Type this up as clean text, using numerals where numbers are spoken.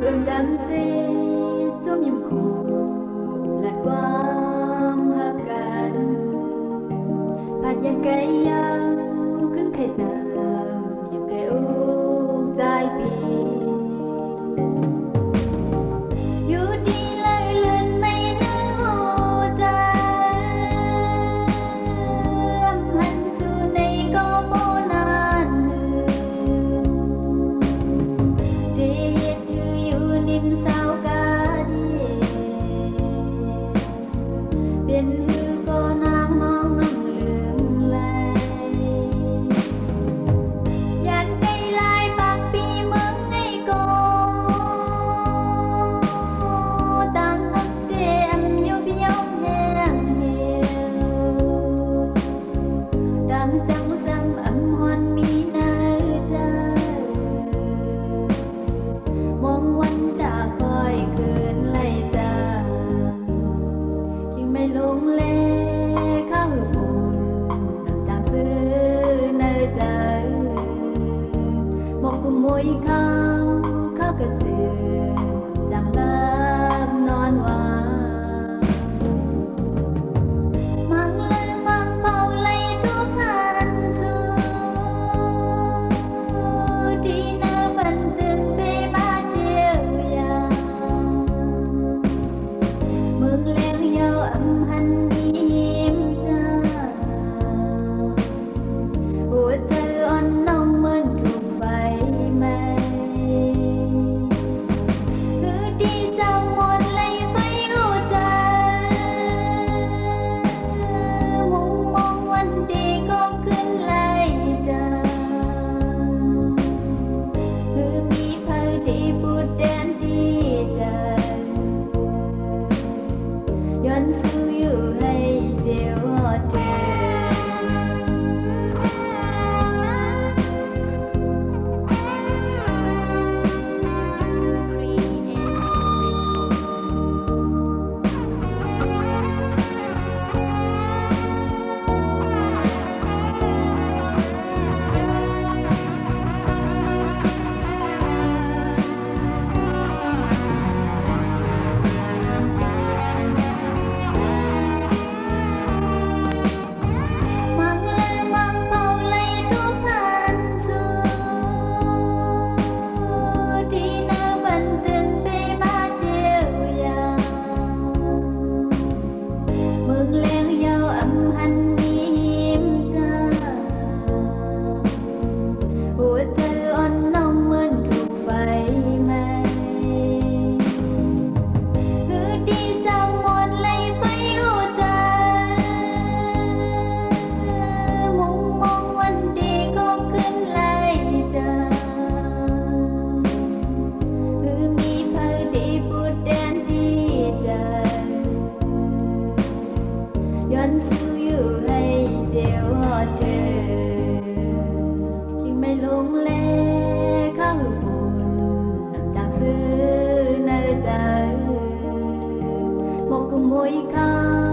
Chăm xe trong nhung khổ lạt quang hạ cạn phạt yang câyขึ้นไข่ตามอยู่แก่อูใจปีอยู่ดีเลยเลื่อนไม่นึกหัวใจหันสู่ในก็โบนานเดียดอยู่นิ่มสาวกาดีเป็นหือก็นางมองน้ำลืมไหลยันได้ลายปากปีเมืองในก็ต่างนักเดมอยู่พี่ยองแห้งเหี่ยวดังจังซ้ำอำฮอนมีนาใจ มองวันตาคอยคืนไล่จางยิ่งไม่ลงเล่ข้าวฝุ่นน้ำจางซื้อเนยใจมองกุมมวยข้าวกระจือจังลับนอนวามังลือมังเผาไล่ทุกพันสู่ที่เนื้อฝันจึงไปมาเจียวยาเมืองแรงยาวอำหันมีหิมจ้าหัวใจอ่อนน้องเหมือนถูกไฟไหม้คือที่จะหมดเลยไฟหัวใจมุ่งมองวันดีก็ขึ้นไล่จางคือมีเพื่อดีพูดแดนดีใจย้อนสู้อยู่ให้เจียวหอดเธอ มังลือมังเผาไล่ทุกพันสู่ที่เนื้อฝันจึงไปมาเจียวยาเมืองแรงยาวอำหันมีหิมจ้าหัวใจอ่อนน้องเหมือนถูกไฟไหม้คือดีจะหมดเลยไฟหัวใจมุ่งมองวันดีก็ขึ้นไล่จางคือมีเพื่อดีพูดแดนดีใจย้อนสู้อยู่ให้เจียวหอดเธอยิ่งไม่ลงเล่ข้าวฝุ่นน้ำจางซื้อเนยใจมองกุมมวยข้าว